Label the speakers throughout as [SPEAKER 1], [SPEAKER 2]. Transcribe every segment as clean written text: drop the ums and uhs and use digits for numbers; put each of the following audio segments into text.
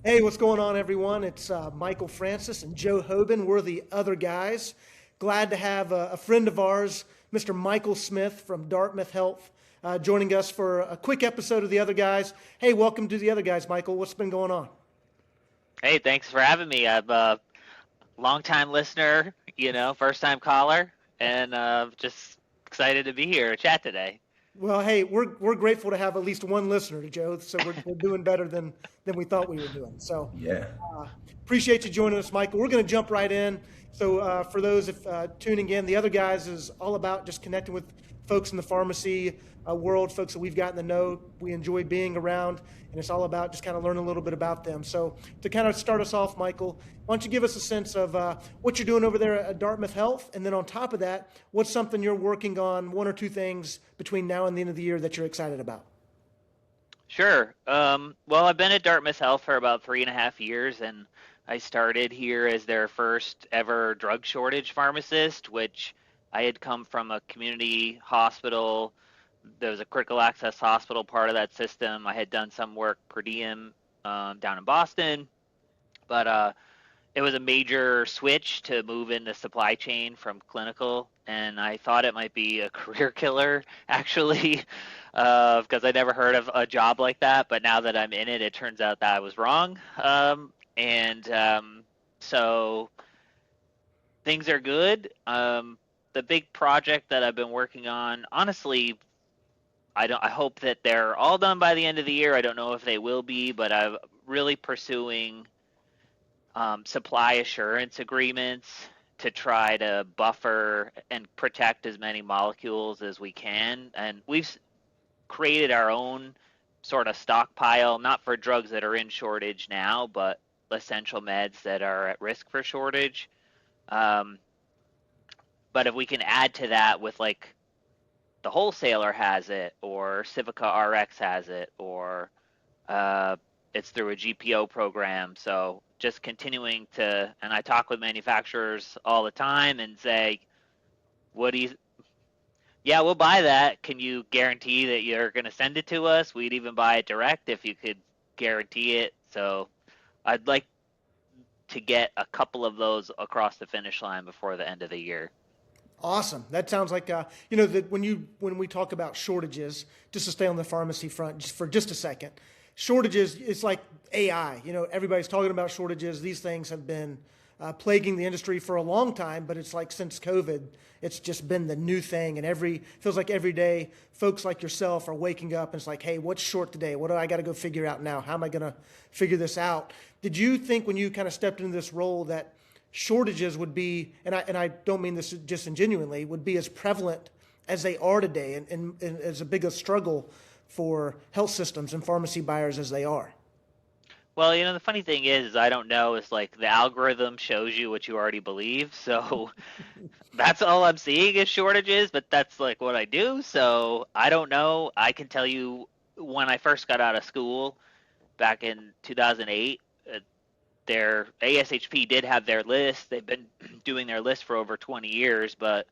[SPEAKER 1] Hey, what's going on, everyone? It's Michael Francis and Joe Hoban. We're the other guys. Glad to have a friend of ours, Mr. Michael Smith from Dartmouth Health, joining us for a quick episode of the other guys. Hey, welcome to the other guys, Michael. What's been going on?
[SPEAKER 2] Hey, thanks for having me. I'm a longtime listener, first time caller, and just excited to be here to chat today.
[SPEAKER 1] Well, hey, we're grateful to have at least one listener, Joe. So we're doing better than we thought we were doing. So
[SPEAKER 3] Yeah.
[SPEAKER 1] uh, appreciate you joining us, Michael. We're going to jump right in. So for those if tuning in, the other guys is all about just connecting with folks in the pharmacy world, folks that we've gotten to know, we enjoy being around, and it's all about just kind of learning a little bit about them. So to kind of start us off, Michael, why don't you give us a sense of what you're doing over there at Dartmouth Health, and then on top of that, what's something you're working on, one or two things between now and the end of the year that you're excited about?
[SPEAKER 2] Sure. Well, I've been at Dartmouth Health for about 3.5 years, and I started here as their first ever drug shortage pharmacist, which I had come from a community hospital. There was a critical access hospital part of that system. I had done some work per diem down in Boston, but it was a major switch to move into supply chain from clinical, and I thought it might be a career killer, actually, because I never heard of a job like that. But now that I'm in it, it turns out that I was wrong. So things are good. The big project that I've been working on, honestly, I hope that they're all done by the end of the year. I don't know if they will be, but I'm really pursuing supply assurance agreements to try to buffer and protect as many molecules as we can. And we've created our own sort of stockpile, not for drugs that are in shortage now, but essential meds that are at risk for shortage. Um, but if we can add to that with like the wholesaler has it, or Civica RX has it, or uh, it's through a GPO program. So just continuing to, and I talk with manufacturers all the time and say, what do you, yeah, we'll buy that. Can you guarantee that you're going to send it to us? We'd even buy it direct if you could guarantee it. So I'd like to get a couple of those across the finish line before the end of the year.
[SPEAKER 1] Awesome. That sounds like that when we talk about shortages, just to stay on the pharmacy front just for just a second, shortages it's like AI. Everybody's talking about shortages. These things have been plaguing the industry for a long time, but it's like since COVID, it's just been the new thing. And feels like every day, folks like yourself are waking up and it's like, hey, what's short today? What do I got to go figure out now? How am I going to figure this out? Did you think when you kind of stepped into this role that shortages would be, and I don't mean this disingenuously, would be as prevalent as they are today and as a big a struggle for health systems and pharmacy buyers as they are?
[SPEAKER 2] Well, the funny thing is I don't know. It's like the algorithm shows you what you already believe. So that's all I'm seeing is shortages, but that's like what I do. So I don't know. I can tell you when I first got out of school back in 2008, their ASHP did have their list. They've been doing their list for over 20 years, but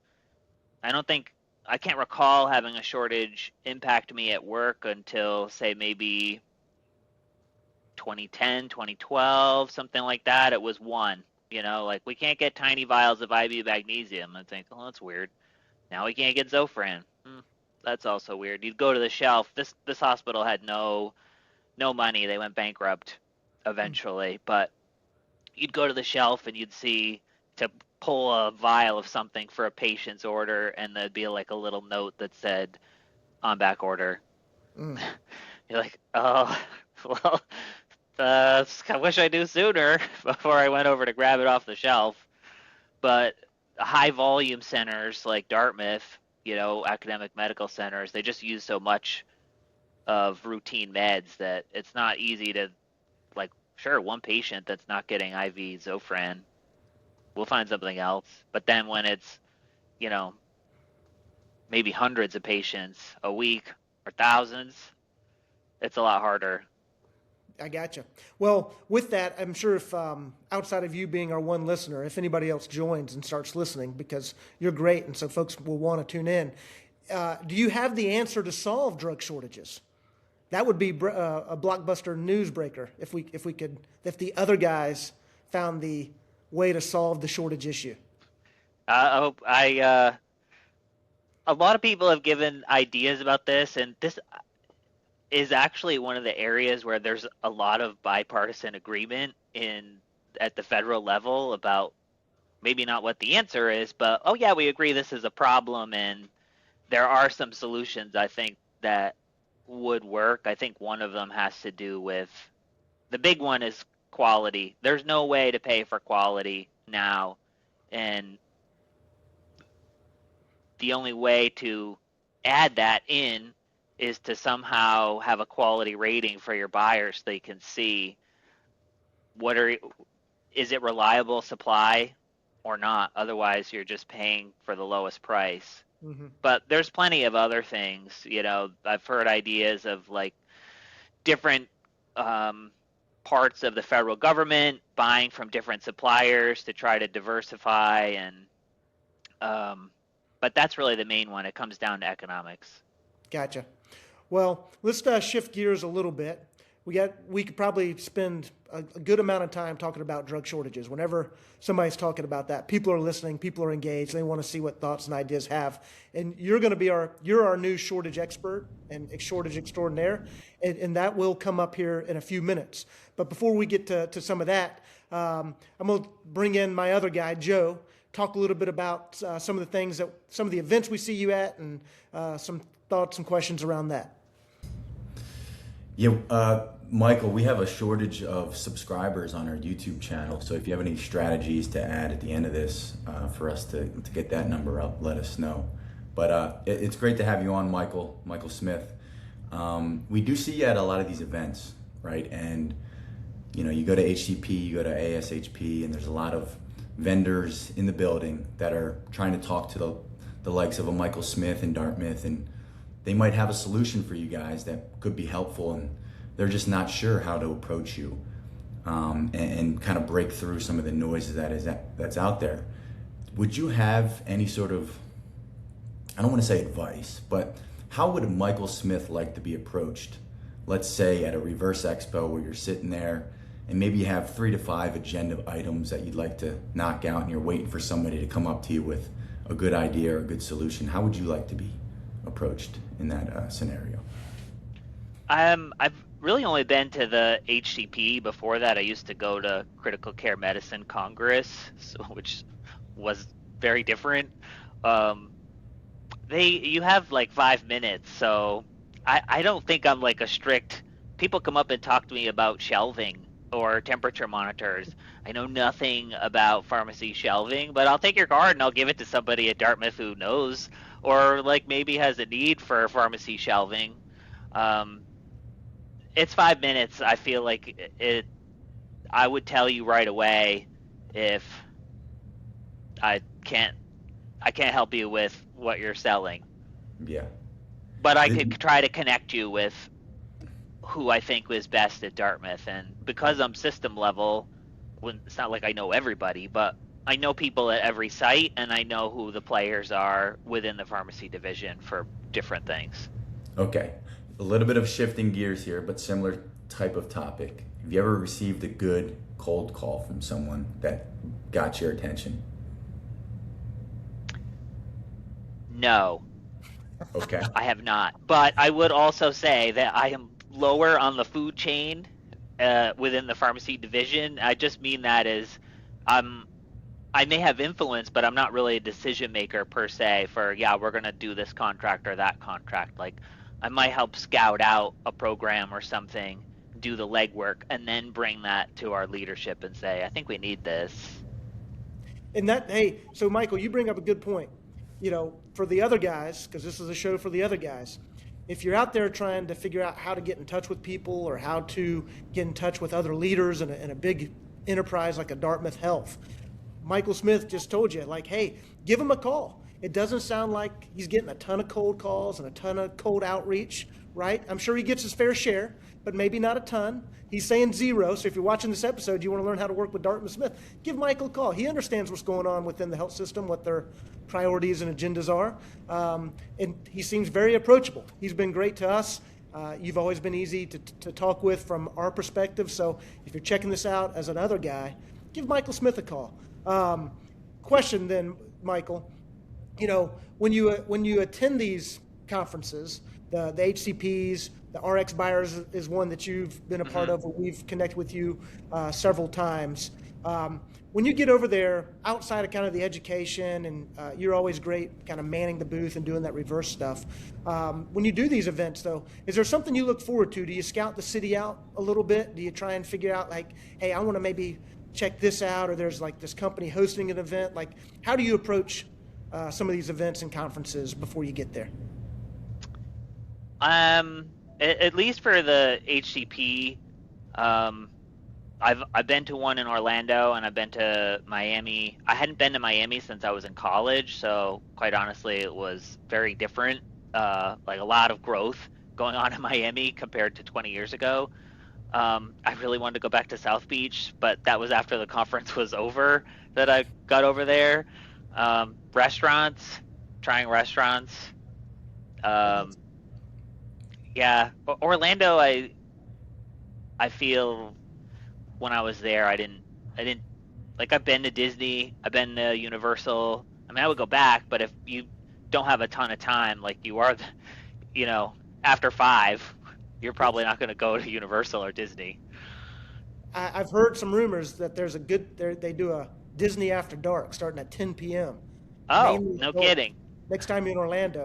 [SPEAKER 2] I can't recall having a shortage impact me at work until, say, maybe 2010, 2012, something like that. It was one, like we can't get tiny vials of IV magnesium. I think, oh, that's weird. Now we can't get Zofran. That's also weird. You'd go to the shelf. This hospital had no money. They went bankrupt eventually, but you'd go to the shelf and you'd see to pull a vial of something for a patient's order, and there'd be like a little note that said on back order.
[SPEAKER 1] Mm.
[SPEAKER 2] You're like, oh, well, I wish I knew sooner before I went over to grab it off the shelf. But high volume centers like Dartmouth, academic medical centers, they just use so much of routine meds that it's not easy to, like, sure, one patient that's not getting IV Zofran, we'll find something else. But then when it's, you know, maybe hundreds of patients a week or thousands, it's a lot harder.
[SPEAKER 1] I gotcha. Well, with that, I'm sure if outside of you being our one listener, if anybody else joins and starts listening, because you're great, and so folks will want to tune in. Do you have the answer to solve drug shortages? That would be a blockbuster newsbreaker if the other guys found the way to solve the shortage issue.
[SPEAKER 2] A lot of people have given ideas about this, and this is actually one of the areas where there's a lot of bipartisan agreement at the federal level about maybe not what the answer is, but oh yeah, we agree this is a problem, and there are some solutions I think that would work. I think one of them has to do with the big one is quality. There's no way to pay for quality now, and the only way to add that in is to somehow have a quality rating for your buyers so they can see is it reliable supply or not. Otherwise, you're just paying for the lowest price. Mm-hmm. But there's plenty of other things. I've heard ideas of like different parts of the federal government buying from different suppliers to try to diversify, but that's really the main one. It comes down to economics.
[SPEAKER 1] Gotcha. Well, let's shift gears a little bit. We could probably spend a good amount of time talking about drug shortages. Whenever somebody's talking about that, people are listening, people are engaged, they want to see what thoughts and ideas have. And you're going to be you're our new shortage expert and shortage extraordinaire, and that will come up here in a few minutes. But before we get to some of that, I'm going to bring in my other guy, Joe, talk a little bit about some of the events we see you at, and some thoughts and questions around that.
[SPEAKER 3] Yeah, Michael, we have a shortage of subscribers on our YouTube channel. So if you have any strategies to add at the end of this for us to get that number up, let us know. But it's great to have you on, Michael Smith. We do see you at a lot of these events, right? And you go to HCP, you go to ASHP, and there's a lot of vendors in the building that are trying to talk to the likes of a Michael Smith in Dartmouth, and they might have a solution for you guys that could be helpful, and they're just not sure how to approach you and kind of break through some of the noise that's out there. Would you have any sort of, I don't want to say advice, but how would Michael Smith like to be approached? Let's say at a Reverse Expo where you're sitting there and maybe you have 3 to 5 agenda items that you'd like to knock out and you're waiting for somebody to come up to you with a good idea or a good solution. How would you like to be approached in that scenario?
[SPEAKER 2] I've really only been to the HCP. Before that, I used to go to Critical Care Medicine Congress, which was very different. You have like 5 minutes, so I don't think I'm like a strict. People come up and talk to me about shelving or temperature monitors. I know nothing about pharmacy shelving, but I'll take your card and I'll give it to somebody at Dartmouth who knows, or like maybe has a need for pharmacy shelving. It's 5 minutes. I feel like I would tell you right away if I can't help you with what you're selling.
[SPEAKER 3] Yeah.
[SPEAKER 2] But I could try to connect you with who I think is best at Dartmouth. And because I'm system level, it's not like I know everybody, but I know people at every site, and I know who the players are within the pharmacy division for different things.
[SPEAKER 3] Okay. A little bit of shifting gears here, but similar type of topic. Have you ever received a good cold call from someone that got your attention?
[SPEAKER 2] No.
[SPEAKER 3] Okay.
[SPEAKER 2] I have not. But I would also say that I am lower on the food chain within the pharmacy division. I just mean that as I may have influence, but I'm not really a decision maker per se for, we're going to do this contract or that contract. Like, I might help scout out a program or something, do the legwork, and then bring that to our leadership and say, I think we need this.
[SPEAKER 1] And so Michael, you bring up a good point. For the other guys, because this is a show for the other guys, if you're out there trying to figure out how to get in touch with people or how to get in touch with other leaders in a big enterprise like a Dartmouth Health, Michael Smith just told you, like, hey, give him a call. It doesn't sound like he's getting a ton of cold calls and a ton of cold outreach, right? I'm sure he gets his fair share, but maybe not a ton. He's saying 0. So if you're watching this episode, you want to learn how to work with Dartmouth Smith, give Michael a call. He understands what's going on within the health system, what their priorities and agendas are. And he seems very approachable. He's been great to us. You've always been easy to talk with from our perspective. So if you're checking this out as another guy, give Michael Smith a call. Question then, Michael, when you attend these conferences, the HCPs, the RX Buyers is one that you've been a part of. We've connected with you several times. When you get over there, outside of kind of the education, and you're always great kind of manning the booth and doing that reverse stuff. When you do these events, though, is there something you look forward to? Do you scout the city out a little bit? Do you try and figure out, like, hey, I want to maybe check this out, or there's like this company hosting an event? Like, how do you approach some of these events and conferences before you get there?
[SPEAKER 2] At least for the HCP, I've been to one in Orlando, and I've been to Miami. I hadn't been to Miami since I was in college, so quite honestly, it was very different. Like a lot of growth going on in Miami compared to 20 years ago. I really wanted to go back to South Beach, but that was after the conference was over that I got over there. Restaurants, trying restaurants. Yeah, Orlando, I feel when I was there, I didn't like, I've been to Disney, I've been to Universal. I mean, I would go back, but if you don't have a ton of time, like you are, after 5, you're probably not going to go to Universal or Disney.
[SPEAKER 1] I've heard some rumors that there's they do a Disney After Dark starting at 10 p.m.
[SPEAKER 2] Oh, no kidding.
[SPEAKER 1] Next time you're in Orlando.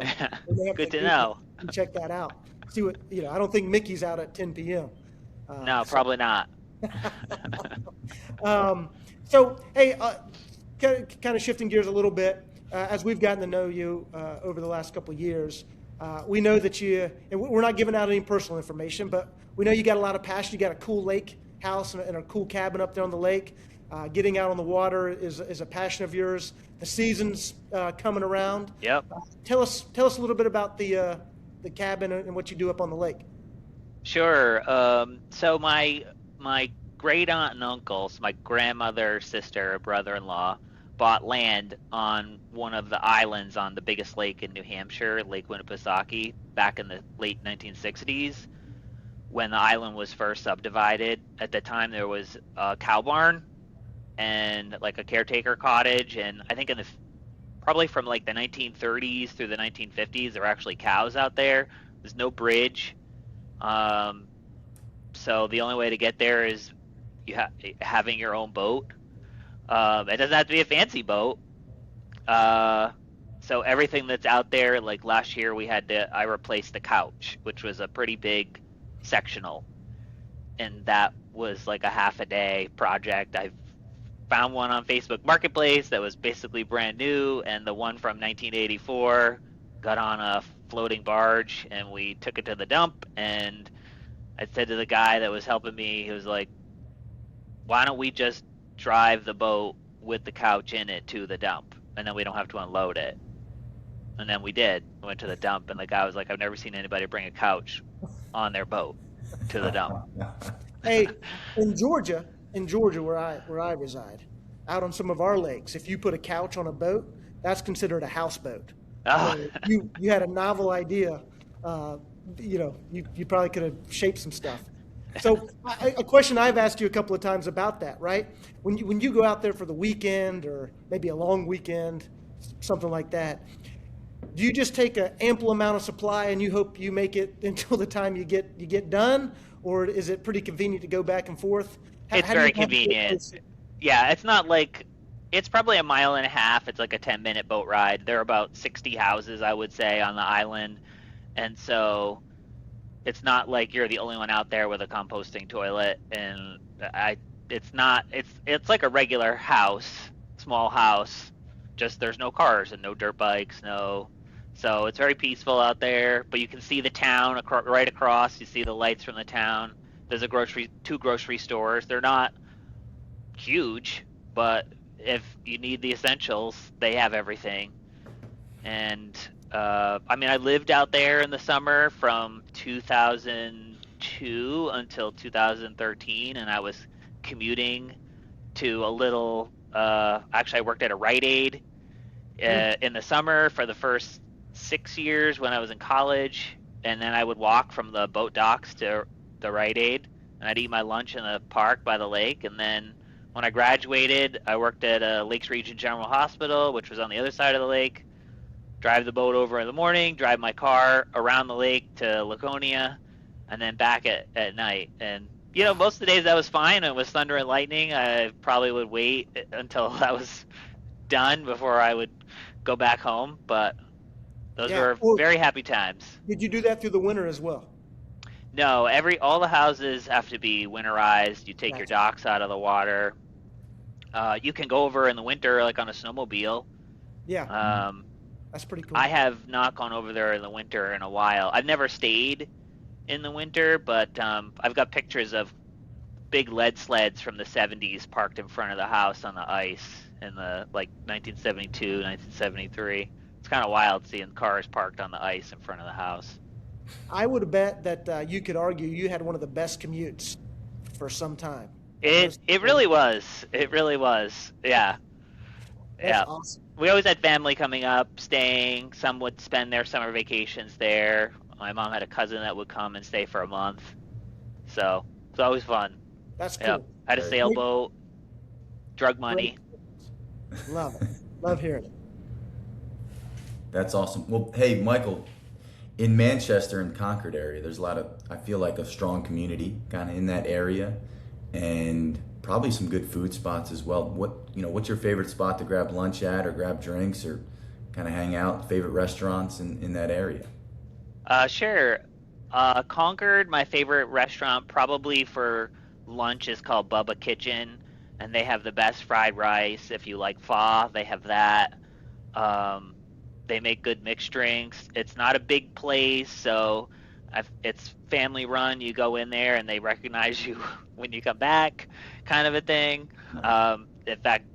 [SPEAKER 2] Good to know.
[SPEAKER 1] Check that out. See what, I don't think Mickey's out at 10 p.m.
[SPEAKER 2] No, probably not.
[SPEAKER 1] So, hey, kind of shifting gears a little bit, as we've gotten to know you over the last couple of years, we know that and we're not giving out any personal information, but we know you got a lot of passion. You got a cool lake house and a cool cabin up there on the lake. Getting out on the water is a passion of yours. The season's coming around.
[SPEAKER 2] Yep.
[SPEAKER 1] Tell us a little bit about the cabin and what you do up on the lake.
[SPEAKER 2] Sure. So my great aunt and uncles, my grandmother, sister, brother-in-law, bought land on one of the islands on the biggest lake in New Hampshire, Lake Winnipesaukee, back in the late 1960s, when the island was first subdivided. At the time, there was a cow barn and like a caretaker cottage, and I think probably from like the 1930s through the 1950s, there were actually cows out there. There's no bridge. So the only way to get there is having your own boat. It doesn't have to be a fancy boat. So everything that's out there, like last year I replaced the couch, which was a pretty big sectional. And that was like a half a day project. I found one on Facebook Marketplace that was basically brand new, and the one from 1984 got on a floating barge, and we took it to the dump. And I said to the guy that was helping me, he was like, why don't we just drive the boat with the couch in it to the dump, and then we don't have to unload it. And then we did. We went to the dump, and the guy was like, I've never seen anybody bring a couch on their boat to the dump.
[SPEAKER 1] Hey, in Georgia where I reside, out on some of our lakes, if you put a couch on a boat, that's considered a houseboat.
[SPEAKER 2] Oh.
[SPEAKER 1] So you had a novel idea. You probably could have shaped some stuff. So a question I've asked you a couple of times about that, right? When you go out there for the weekend, or maybe a long weekend, something like that, do you just take an ample amount of supply and you hope you make it until the time you get done, or is it pretty convenient to go back and forth?
[SPEAKER 2] It's very convenient. Yeah, it's not like, it's probably 1.5 miles. It's like a 10-minute boat ride. There are about 60 houses, I would say, on the island, and so it's not like you're the only one out there with a composting toilet. And it's like a regular house, small house, just there's no cars and no dirt bikes, so it's very peaceful out there. But you can see the town right across. You see the lights from the town. There's two grocery stores. They're not huge, but if you need the essentials, they have everything. And I lived out there in the summer from 2002 until 2013, and I was commuting to a little. Actually, I worked at a Rite Aid in the summer for the first 6 years when I was in college, and then I would walk from the boat docks to the Rite Aid, and I'd eat my lunch in the park by the lake. And then when I graduated, I worked at a Lakes Region General Hospital, which was on the other side of the lake. Drive the boat over in the morning, drive my car around the lake to Laconia, and then back at night. And most of the days that was fine. It was thunder and lightning. I probably would wait until that was done before I would go back home. But those were very happy times.
[SPEAKER 1] Did you do that through the winter as well?
[SPEAKER 2] No, all the houses have to be winterized. You take your docks out of the water. You can go over in the winter, like on a snowmobile.
[SPEAKER 1] Yeah. That's pretty cool.
[SPEAKER 2] I have not gone over there in the winter in a while. I've never stayed in the winter, but I've got pictures of big lead sleds from the 70s parked in front of the house on the ice in the 1972, 1973. It's kind of wild seeing cars parked on the ice in front of the house.
[SPEAKER 1] I would bet that you could argue you had one of the best commutes for some time.
[SPEAKER 2] It really was. It really was. Yeah.
[SPEAKER 1] That's awesome.
[SPEAKER 2] We always had family coming up, staying. Some would spend their summer vacations there. My mom had a cousin that would come and stay for a month. So it's always fun.
[SPEAKER 1] That's cool.
[SPEAKER 2] Yeah. I had a sailboat, drug money.
[SPEAKER 1] Love it. Love hearing it.
[SPEAKER 3] That's awesome. Well, hey, Michael, in Manchester and Concord area, there's I feel like a strong community kind of in that area, and probably some good food spots as well. What's your favorite spot to grab lunch at or grab drinks or kind of hang out? Favorite restaurants in that area?
[SPEAKER 2] Sure. Concord, my favorite restaurant probably for lunch is called Bubba Kitchen, and they have the best fried rice. If you like pho, they have that. They make good mixed drinks. It's not a big place, so it's family run. You go in there and they recognize you when you come back, kind of a thing. In fact,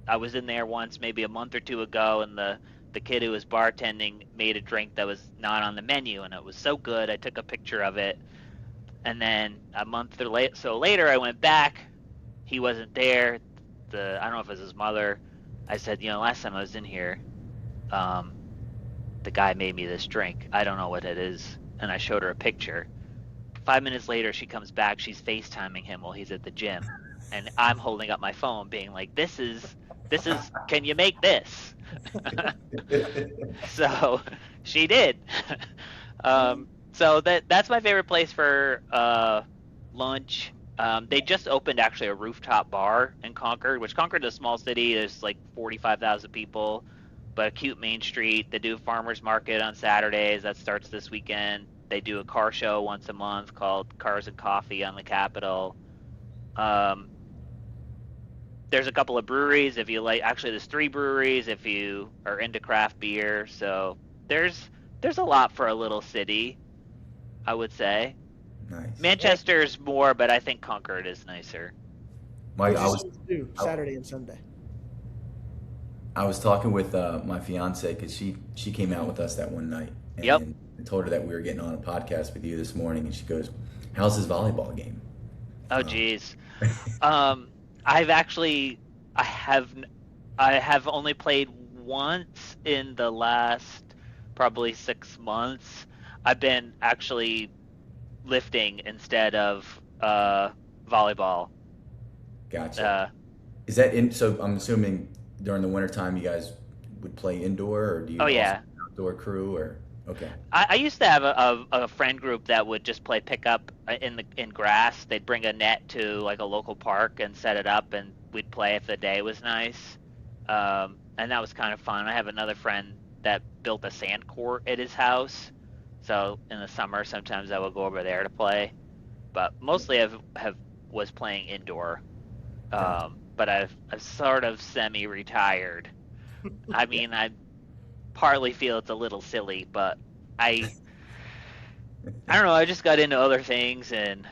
[SPEAKER 2] I was in there once, maybe a month or two ago, and the kid who was bartending made a drink that was not on the menu, and it was so good. I took a picture of it, and then a month or so later, I went back. He wasn't there. I don't know if it was his mother. I said, last time I was in here, the guy made me this drink. I don't know what it is. And I showed her a picture. 5 minutes later, she comes back. She's FaceTiming him while he's at the gym. And I'm holding up my phone being like, this is, can you make this? So she did. So that's my favorite place for lunch. They just opened actually a rooftop bar in Concord, which Concord is a small city. There's like 45,000 people, but a cute main street. They do a farmer's market on Saturdays. That starts this weekend. They do a car show once a month called Cars and Coffee on the Capitol. There's a couple of breweries if you like. Actually, there's 3 breweries if you are into craft beer. So there's a lot for a little city, I would say.
[SPEAKER 3] Nice.
[SPEAKER 2] Manchester's more, but I think Concord is nicer.
[SPEAKER 3] Mike,
[SPEAKER 1] Saturday and Sunday.
[SPEAKER 3] I was talking with my fiance because she came out with us that one night. And
[SPEAKER 2] Yep.
[SPEAKER 3] I told her that we were getting on a podcast with you this morning, and she goes, "How's this volleyball game?"
[SPEAKER 2] Oh, geez. I have only played once in the last probably 6 months. I've been actually lifting instead of volleyball.
[SPEAKER 3] Gotcha. Is that so I'm assuming during the wintertime you guys would play indoor, or do you
[SPEAKER 2] Oh, yeah.
[SPEAKER 3] have an outdoor crew, or okay.
[SPEAKER 2] I used to have a friend group that would just play pickup in grass. They'd bring a net to like a local park and set it up, and we'd play if the day was nice. And that was kind of fun. I have another friend that built a sand court at his house, so in the summer sometimes I would go over there to play. But mostly I was playing indoor. But I've sort of semi-retired. I mean, I partly feel it's a little silly, but I don't know. I just got into other things, and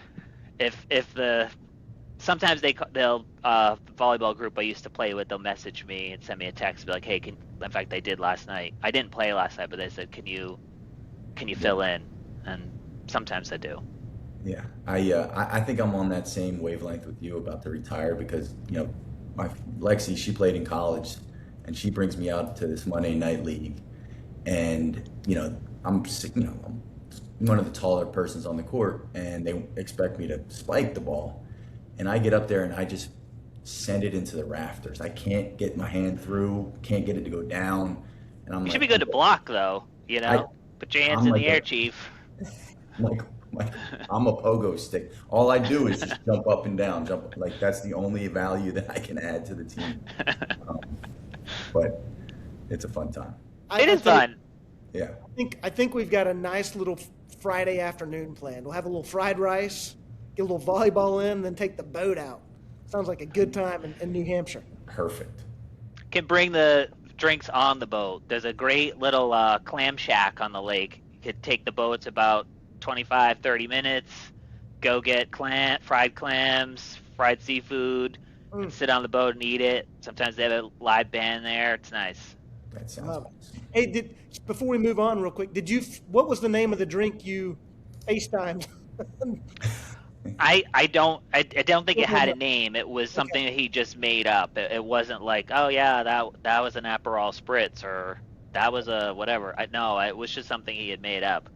[SPEAKER 2] sometimes they'll volleyball group I used to play with, they'll message me and send me a text, be like, hey, in fact they did last night. I didn't play last night, but they said, can you fill in? And sometimes I do.
[SPEAKER 3] Yeah, I think I'm on that same wavelength with you about to retire because my Lexi, she played in college, and she brings me out to this Monday night league, and I'm one of the taller persons on the court, and they expect me to spike the ball, and I get up there and I just send it into the rafters. I can't get my hand through, can't get it to go down, and I'm
[SPEAKER 2] You
[SPEAKER 3] like,
[SPEAKER 2] should be good to block, though. Put your hands
[SPEAKER 3] I'm
[SPEAKER 2] in
[SPEAKER 3] like
[SPEAKER 2] the air,
[SPEAKER 3] a-
[SPEAKER 2] Chief.
[SPEAKER 3] like, I'm a pogo stick. All I do is just jump up and down, jump like that's the only value that I can add to the team. Um, but it's a fun time.
[SPEAKER 2] It is fun.
[SPEAKER 3] Yeah.
[SPEAKER 1] I think we've got a nice little Friday afternoon planned. We'll have a little fried rice, get a little volleyball in, then take the boat out. Sounds like a good time in New Hampshire.
[SPEAKER 3] Perfect.
[SPEAKER 2] Can bring the drinks on the boat. There's a great little clam shack on the lake. You could take the boats about 25, 30 minutes, go get fried clams, fried seafood, and sit on the boat and eat it. Sometimes they have a live band there. It's nice.
[SPEAKER 3] That sounds awesome.
[SPEAKER 1] Hey, before we move on real quick, what was the name of the drink you FaceTimed?
[SPEAKER 2] I don't think it had a name. It was something that he just made up. It wasn't like, oh yeah, that was an Aperol Spritz, or that was a whatever. No, it was just something he had made up.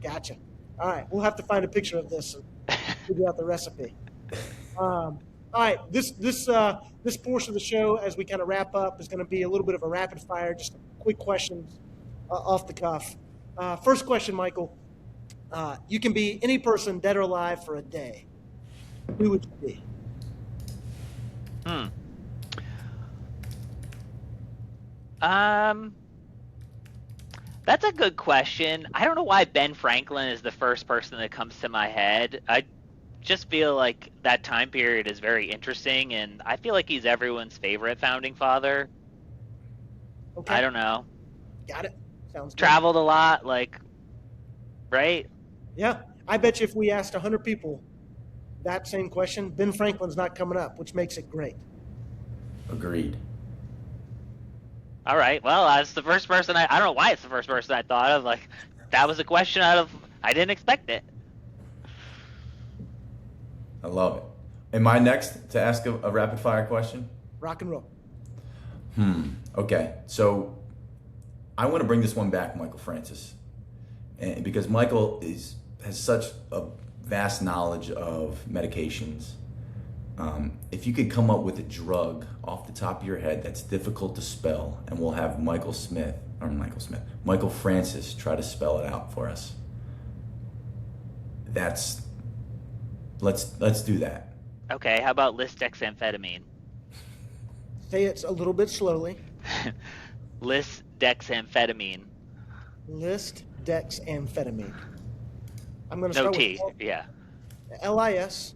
[SPEAKER 1] Gotcha. All right, we'll have to find a picture of this and figure out the recipe. All right, this portion of the show, as we kind of wrap up, is going to be a little bit of a rapid fire, just quick questions off the cuff. First question, Michael. You can be any person, dead or alive, for a day. Who would you be?
[SPEAKER 2] That's a good question. I don't know why Ben Franklin is the first person that comes to my head. I just feel like that time period is very interesting, and I feel like he's everyone's favorite founding father.
[SPEAKER 1] Okay.
[SPEAKER 2] I don't know.
[SPEAKER 1] Got it. Sounds good.
[SPEAKER 2] Traveled a lot, right?
[SPEAKER 1] Yeah. I bet you if we asked 100 people that same question, Ben Franklin's not coming up, which makes it great.
[SPEAKER 3] Agreed.
[SPEAKER 2] All right. Well, that's the first person I don't know why it's the first person I thought of. That was a question I didn't expect it.
[SPEAKER 3] I love it. Am I next to ask a rapid fire question?
[SPEAKER 1] Rock and roll.
[SPEAKER 3] Okay. So I want to bring this one back, Michael Francis, and because Michael has such a vast knowledge of medications. If you could come up with a drug off the top of your head that's difficult to spell, and we'll have Michael Francis try to spell it out for us. Let's do that.
[SPEAKER 2] Okay. How about lisdexamphetamine?
[SPEAKER 1] Say it a little bit slowly.
[SPEAKER 2] Lisdexamphetamine.
[SPEAKER 1] Lisdexamphetamine. I'm going to
[SPEAKER 2] No
[SPEAKER 1] start
[SPEAKER 2] T.
[SPEAKER 1] with
[SPEAKER 2] Yeah.
[SPEAKER 1] LIS.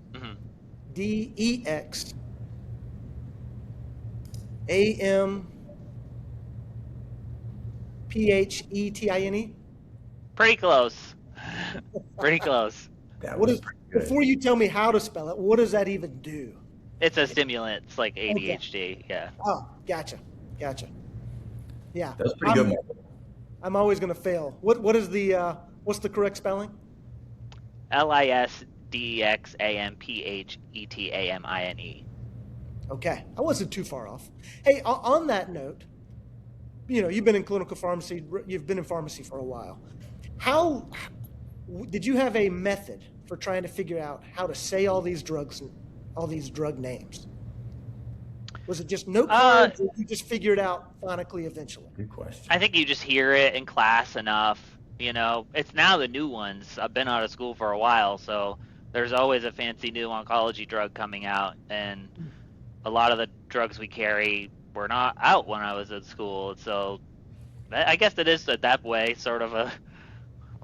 [SPEAKER 1] DEX AMPHETINE.
[SPEAKER 2] Pretty close. Pretty close.
[SPEAKER 3] That
[SPEAKER 1] What
[SPEAKER 3] was
[SPEAKER 1] is
[SPEAKER 3] pretty good.
[SPEAKER 1] before you tell me how to spell it? What does that even do?
[SPEAKER 2] It's a stimulant. It's like ADHD. Yeah.
[SPEAKER 1] Oh, gotcha. Yeah,
[SPEAKER 3] That was pretty good, Michael.
[SPEAKER 1] I'm always going to fail. What's the correct spelling?
[SPEAKER 2] LISDEXAMPHETAMINE.
[SPEAKER 1] Okay, I wasn't too far off. Hey, on that note, you've been in clinical pharmacy. You've been in pharmacy for a while. How did you have a method for trying to figure out how to say all these drugs and all these drug names? Was it just note cards, or you just figure it out phonically eventually?
[SPEAKER 3] Good question.
[SPEAKER 2] I think you just hear it in class enough. It's now the new ones. I've been out of school for a while, so there's always a fancy new oncology drug coming out, and a lot of the drugs we carry were not out when I was at school. So I guess it is that way, sort of a.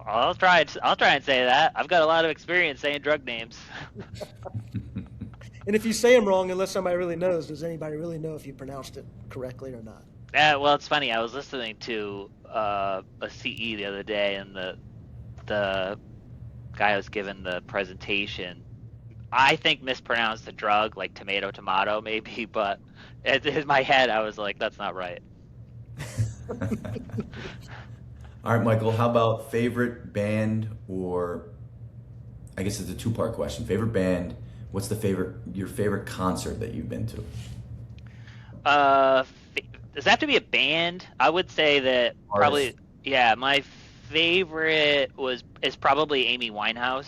[SPEAKER 2] I'll try and say that. I've got a lot of experience saying drug names.
[SPEAKER 1] And if you say them wrong, unless somebody really knows, does anybody really know if you pronounced it correctly or not?
[SPEAKER 2] Well, it's funny. I was listening to a CE the other day, and the guy was giving the presentation. I think mispronounced the drug, like tomato, maybe, but in my head, I was like, that's not right.
[SPEAKER 3] All right, Michael, how about favorite band, or I guess it's a two-part question. Favorite band, what's your favorite concert that you've been to?
[SPEAKER 2] Does that have to be a band? I would say that
[SPEAKER 3] Artist.
[SPEAKER 2] probably, yeah, my favorite is probably Amy Winehouse,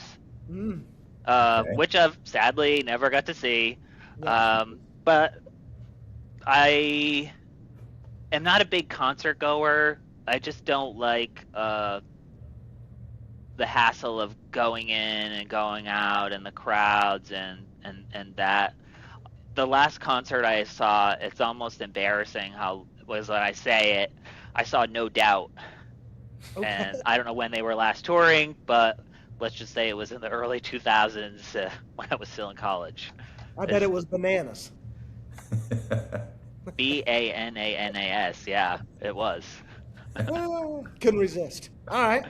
[SPEAKER 3] Okay.
[SPEAKER 2] which I've sadly never got to see.
[SPEAKER 1] Yeah.
[SPEAKER 2] But I am not a big concert goer. I just don't like the hassle of going in and going out and the crowds and that. The last concert I saw, it's almost embarrassing how was when I say it. I saw No Doubt,
[SPEAKER 1] Okay.
[SPEAKER 2] and I don't know when they were last touring, but let's just say it was in the early 2000s when I was still in college.
[SPEAKER 1] I bet it was bananas.
[SPEAKER 2] Bananas, yeah, it was.
[SPEAKER 1] Couldn't resist. All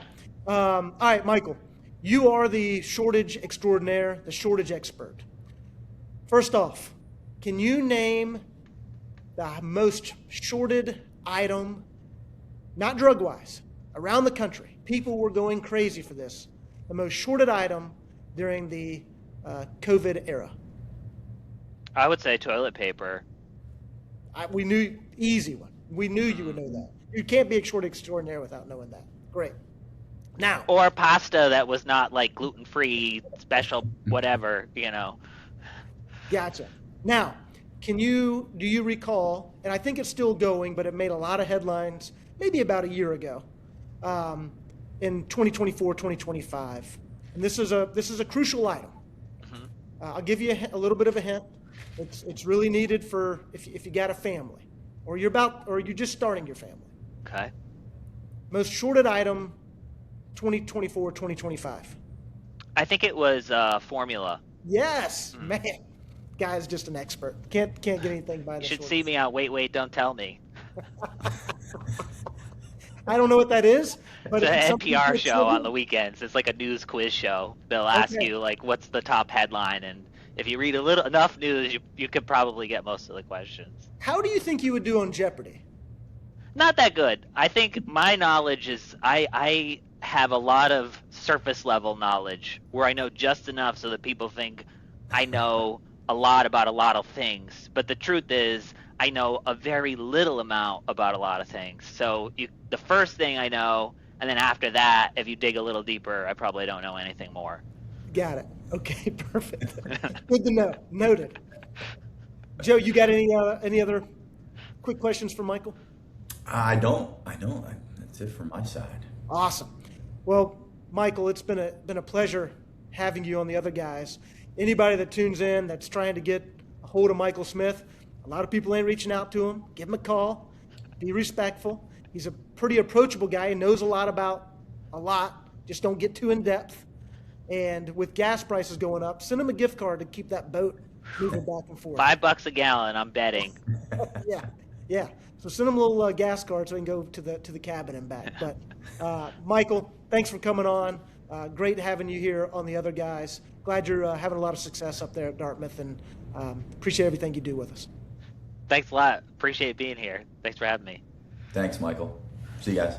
[SPEAKER 1] right, Michael. You are the shortage extraordinaire, the shortage expert. First off, can you name the most shorted item, not drug-wise, around the country? People were going crazy for this. The most shorted item during the COVID era.
[SPEAKER 2] I would say toilet paper.
[SPEAKER 1] We knew, easy one. We knew you would know that. You can't be a shortage extraordinaire without knowing that. Great. Now,
[SPEAKER 2] Or pasta that was not like gluten-free, special, whatever, you know.
[SPEAKER 1] gotcha. Now, do you recall, and I think it's still going, but it made a lot of headlines maybe about a year ago, in 2024, 2025. And this is a crucial item. I'll give you a little bit of a hint. It's really needed for if you got a family, or you're just starting your family.
[SPEAKER 2] Okay.
[SPEAKER 1] Most shorted item, 2024, 2025.
[SPEAKER 2] I think it was formula.
[SPEAKER 1] Yes, man. Guy's just an expert. Can't get anything by
[SPEAKER 2] You
[SPEAKER 1] this.
[SPEAKER 2] should
[SPEAKER 1] one.
[SPEAKER 2] see me on Wait, Don't Tell Me.
[SPEAKER 1] I don't know what that is, but
[SPEAKER 2] It's an
[SPEAKER 1] something
[SPEAKER 2] NPR
[SPEAKER 1] good
[SPEAKER 2] show
[SPEAKER 1] trivia.
[SPEAKER 2] on the weekends. It's like a news quiz show. They'll ask
[SPEAKER 1] Okay.
[SPEAKER 2] you like, what's the top headline, and if you read enough news, you could probably get most of the questions.
[SPEAKER 1] How do you think you would do on Jeopardy?
[SPEAKER 2] Not that good. I think my knowledge is I have a lot of surface level knowledge where I know just enough so that people think I know a lot about a lot of things. But the truth is I know a very little amount about a lot of things. So the first thing I know, and then after that, if you dig a little deeper, I probably don't know anything more.
[SPEAKER 1] Got it. Okay, perfect. Good to know. Noted. Joe, you got any other quick questions for Michael?
[SPEAKER 3] I don't. That's it from my side.
[SPEAKER 1] Awesome. Well, Michael, it's been a pleasure having you on the other guys. Anybody that tunes in that's trying to get a hold of Michael Smith, a lot of people ain't reaching out to him. Give him a call. Be respectful. He's a pretty approachable guy. He knows a lot about a lot. Just don't get too in depth. And with gas prices going up, send him a gift card to keep that boat moving back and forth.
[SPEAKER 2] $5 a gallon, I'm betting.
[SPEAKER 1] Yeah. So send him a little gas card so he can go to the cabin and back. But Michael, thanks for coming on. Great having you here on the other guys. Glad you're having a lot of success up there at Dartmouth, and appreciate everything you do with us.
[SPEAKER 2] Thanks a lot. Appreciate being here. Thanks for having me.
[SPEAKER 3] Thanks, Michael. See you guys.